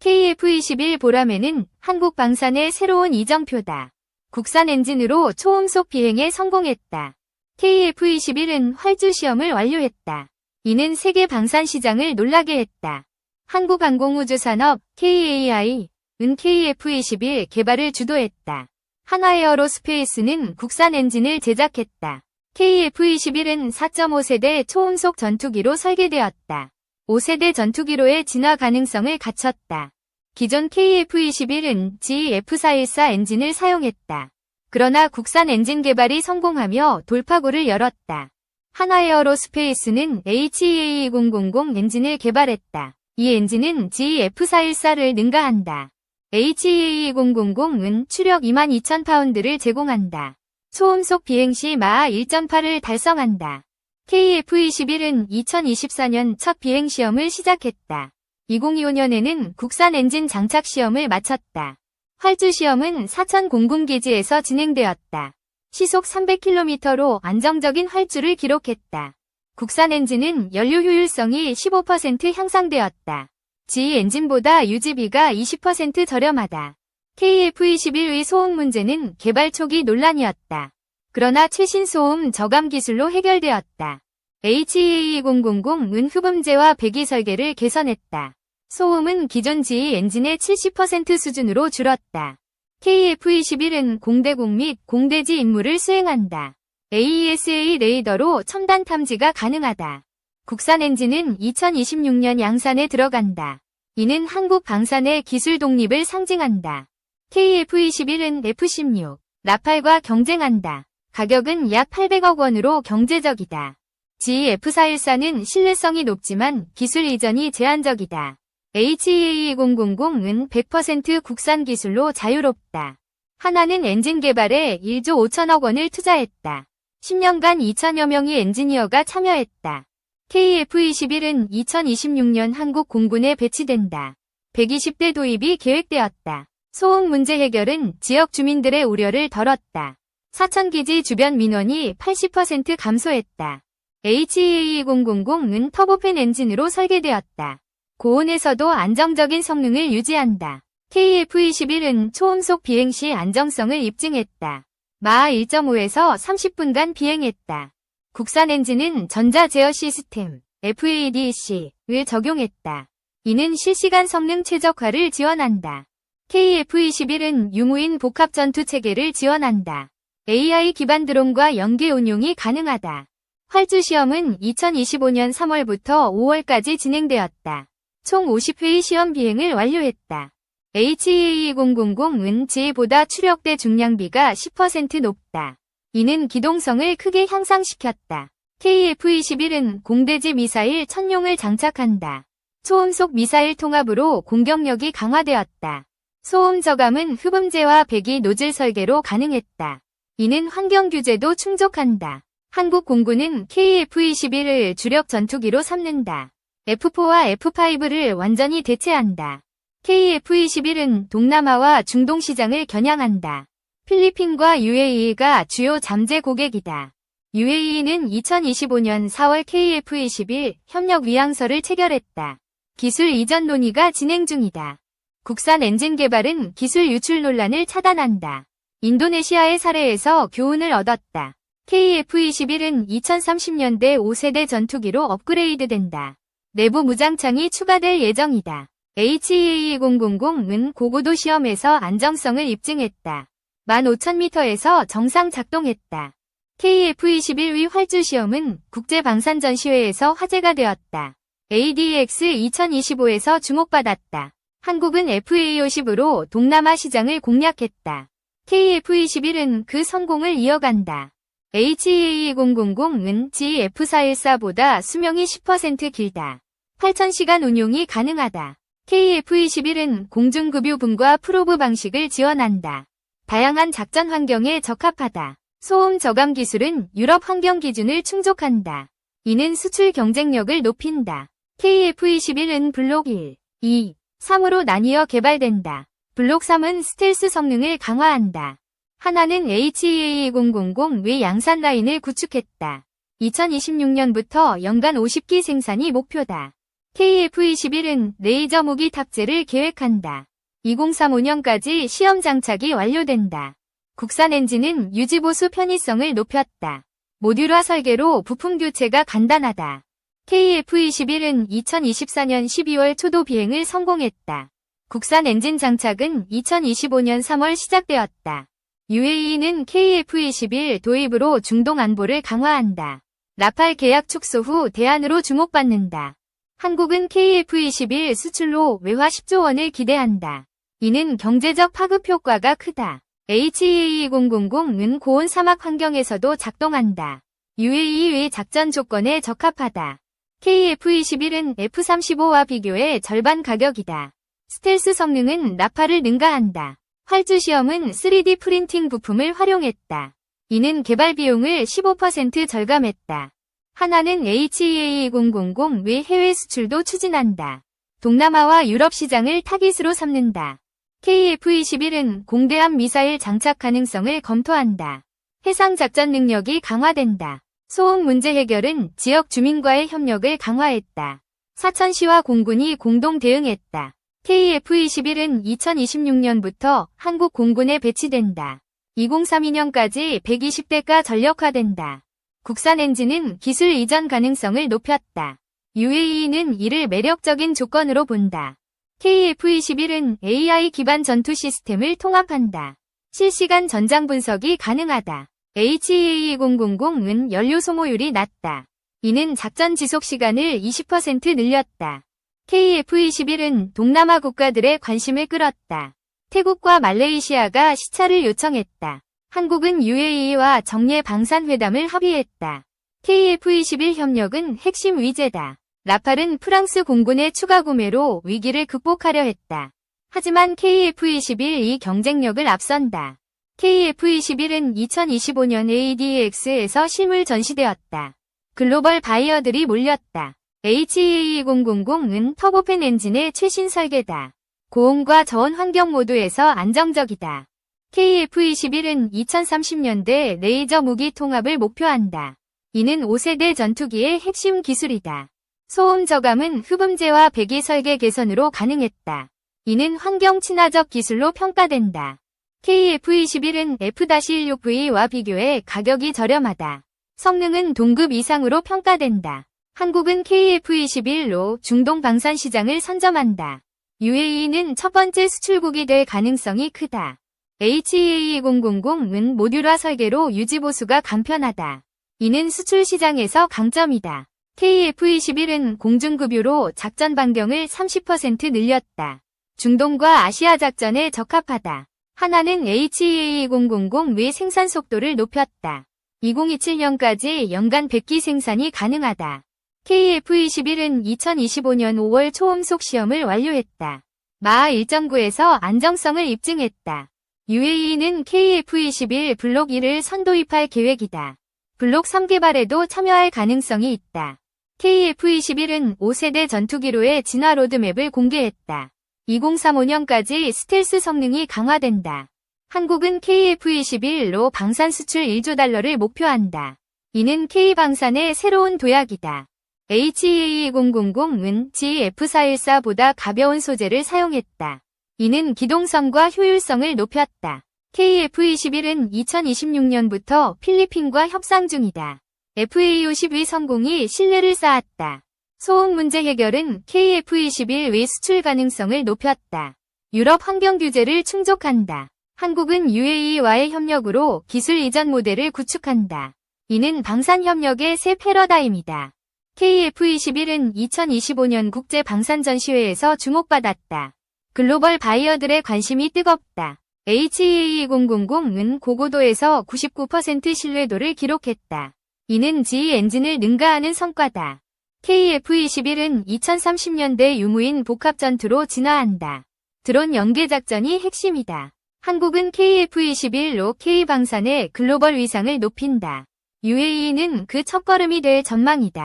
KF-21 보라매는 한국 방산의 새로운 이정표다. 국산 엔진으로 초음속 비행에 성공했다. KF-21은 활주 시험을 완료했다. 이는 세계 방산 시장을 놀라게 했다. 한국항공우주산업 KAI은 KF-21 개발을 주도했다. 한화에어로스페이스는 국산 엔진을 제작했다. KF-21은 4.5세대 초음속 전투기로 설계되었다. 5세대 전투기로의 진화 가능성을 갖췄다. 기존 KF-21은 GE-F414 엔진을 사용했다. 그러나 국산 엔진 개발이 성공하며 돌파구를 열었다. 한화에어로스페이스는 HEA2000 엔진을 개발했다. 이 엔진은 GE-F414를 능가한다. HEA2000은 추력 22,000파운드를 제공한다. 초음속 비행 시 마하 1.8을 달성한다. KF-21은 2024년 첫 비행 시험을 시작했다. 2025년에는 국산 엔진 장착 시험을 마쳤다. 활주 시험은 사천 공군기지에서 진행되었다. 시속 300km로 안정적인 활주를 기록했다. 국산 엔진은 연료 효율성이 15% 향상되었다. GE 엔진보다 유지비가 20% 저렴하다. KF-21의 소음 문제는 개발 초기 논란이었다. 그러나 최신 소음 저감 기술로 해결되었다. HEA2000은 흡음재와 배기 설계를 개선했다. 소음은 기존 GE 엔진의 70% 수준으로 줄었다. KF-21은 공대공 및 공대지 임무를 수행한다. AESA 레이더로 첨단 탐지가 가능하다. 국산 엔진은 2026년 양산에 들어간다. 이는 한국 방산의 기술 독립을 상징한다. KF-21은 F-16, 라팔과 경쟁한다. 가격은 약 800억 원으로 경제적이다. GE-F414는 신뢰성이 높지만 기술 이전이 제한적이다. HEA2000은 100% 국산 기술로 자유롭다. 한화는 엔진 개발에 1조 5천억 원을 투자했다. 10년간 2천여 명의 엔지니어가 참여했다. KF-21은 2026년 한국 공군에 배치된다. 120대 도입이 계획되었다. 소음 문제 해결은 지역 주민들의 우려를 덜었다. 사천기지 주변 민원이 80% 감소했다. HEA2000은 터보팬 엔진으로 설계되었다. 고온에서도 안정적인 성능을 유지한다. KF-21은 초음속 비행 시 안정성을 입증했다. 마하 1.5에서 30분간 비행했다. 국산 엔진은 전자 제어 시스템 FADC를 적용했다. 이는 실시간 성능 최적화를 지원한다. KF-21은 유무인 복합 전투 체계를 지원한다. AI 기반 드론과 연계 운용이 가능하다. 활주 시험은 2025년 3월부터 5월까지 진행되었다. 총 50회의 시험 비행을 완료했다. HEA2000은 GE보다 추력대 중량비가 10% 높다. 이는 기동성을 크게 향상시켰다. KF-21은 공대지 미사일 천용을 장착한다. 초음속 미사일 통합으로 공격력이 강화되었다. 소음 저감은 흡음재와 배기 노즐 설계로 가능했다. 이는 환경 규제도 충족한다. 한국 공군은 KF-21을 주력 전투기로 삼는다. F4와 F5를 완전히 대체한다. KF-21은 동남아와 중동 시장을 겨냥한다. 필리핀과 UAE가 주요 잠재 고객이다. UAE는 2025년 4월 KF-21 협력 위항서를 체결했다. 기술 이전 논의가 진행 중이다. 국산 엔진 개발은 기술 유출 논란을 차단한다. 인도네시아의 사례에서 교훈을 얻었다. KF-21은 2030년대 5세대 전투기로 업그레이드된다. 내부 무장창이 추가될 예정이다. HEA2000은 고고도 시험에서 안정성을 입증했다. 15,000m에서 정상 작동했다. KF-21의 활주 시험은 국제방산전시회에서 화제가 되었다. ADX 2025에서 주목받았다. 한국은 FA50으로 동남아 시장을 공략했다. KF-21은 그 성공을 이어간다. HEA2000은 GE-F414보다 수명이 10% 길다. 8,000시간 운용이 가능하다. KF-21은 공중급유분과 프로브 방식을 지원한다. 다양한 작전 환경에 적합하다. 소음 저감 기술은 유럽 환경 기준을 충족한다. 이는 수출 경쟁력을 높인다. KF-21은 블록 1, 2, 3으로 나뉘어 개발된다. 블록 3은 스텔스 성능을 강화한다. 한화는 HEA2000의 양산 라인을 구축했다. 2026년부터 연간 50기 생산이 목표다. KF-21은 레이저 무기 탑재를 계획한다. 2035년까지 시험 장착이 완료된다. 국산 엔진은 유지보수 편의성을 높였다. 모듈화 설계로 부품 교체가 간단하다. KF-21은 2024년 12월 초도 비행을 성공했다. 국산 엔진 장착은 2025년 3월 시작되었다. UAE는 KF-21 도입으로 중동 안보를 강화한다. 라팔 계약 축소 후 대안으로 주목받는다. 한국은 KF-21 수출로 외화 10조 원을 기대한다. 이는 경제적 파급 효과가 크다. HEA000은 고온 사막 환경에서도 작동한다. UAE 작전 조건에 적합하다. KF-21은 F-35와 비교해 절반 가격이다. 스텔스 성능은 라팔을 능가한다. 활주 시험은 3D 프린팅 부품을 활용했다. 이는 개발 비용을 15% 절감했다. 하나는 HEA000 외 해외 수출도 추진한다. 동남아와 유럽 시장을 타깃으로 삼는다. KF-21은 공대함 미사일 장착 가능성을 검토한다. 해상 작전 능력이 강화된다. 소음 문제 해결은 지역 주민과의 협력을 강화했다. 사천시와 공군이 공동 대응했다. KF-21은 2026년부터 한국 공군에 배치된다. 2032년까지 120대가 전력화된다. 국산 엔진은 기술 이전 가능성을 높였다. UAE는 이를 매력적인 조건으로 본다. KF-21은 AI 기반 전투 시스템을 통합한다. 실시간 전장 분석이 가능하다. HEA000은 연료 소모율이 낮다. 이는 작전 지속 시간을 20% 늘렸다. KF-21은 동남아 국가들의 관심을 끌었다. 태국과 말레이시아가 시차를 요청했다. 한국은 UAE와 정례 방산회담을 합의했다. KF-21 협력은 핵심 위제다. 라팔은 프랑스 공군의 추가 구매로 위기를 극복하려 했다. 하지만 KF-21이 경쟁력을 앞선다. KF-21은 2025년 ADX에서 실물 전시되었다. 글로벌 바이어들이 몰렸다. HEA000은 터보팬 엔진의 최신 설계다. 고온과 저온 환경 모두에서 안정적이다. KF-21은 2030년대 레이저 무기 통합을 목표한다. 이는 5세대 전투기의 핵심 기술이다. 소음 저감은 흡음재와 배기 설계 개선으로 가능했다. 이는 환경 친화적 기술로 평가된다. KF-21은 F-16V와 비교해 가격이 저렴하다. 성능은 동급 이상으로 평가된다. 한국은 KF-21로 중동 방산 시장을 선점한다. UAE는 첫 번째 수출국이 될 가능성이 크다. HEA000은 모듈화 설계로 유지보수가 간편하다. 이는 수출 시장에서 강점이다. KF-21은 공중급유로 작전 반경을 30% 늘렸다. 중동과 아시아 작전에 적합하다. 하나는 HEA000 외 생산 속도를 높였다. 2027년까지 연간 100기 생산이 가능하다. KF-21은 2025년 5월 초음속 시험을 완료했다. 마하 1.9에서 안정성을 입증했다. UAE는 KF-21 블록 1을 선도입할 계획이다. 블록 3 개발에도 참여할 가능성이 있다. KF-21은 5세대 전투기로의 진화 로드맵을 공개했다. 2035년까지 스텔스 성능이 강화된다. 한국은 KF-21로 방산 수출 1조 달러를 목표한다. 이는 K방산의 새로운 도약이다. HEA000은 GF414보다 가벼운 소재를 사용했다. 이는 기동성과 효율성을 높였다. KF-21은 2026년부터 필리핀과 협상 중이다. FA50의 성공이 신뢰를 쌓았다. 소음 문제 해결은 KF-21 외 수출 가능성을 높였다. 유럽 환경 규제를 충족한다. 한국은 UAE와의 협력으로 기술 이전 모델을 구축한다. 이는 방산 협력의 새 패러다임이다. KF-21은 2025년 국제 방산 전시회에서 주목받았다. 글로벌 바이어들의 관심이 뜨겁다. HEA000은 고고도에서 99% 신뢰도를 기록했다. 이는 GE 엔진을 능가하는 성과다. KF-21은 2030년대 유무인 복합 전투로 진화한다. 드론 연계 작전이 핵심이다. 한국은 KF-21로 K방산의 글로벌 위상을 높인다. UAE는 그 첫걸음이 될 전망이다.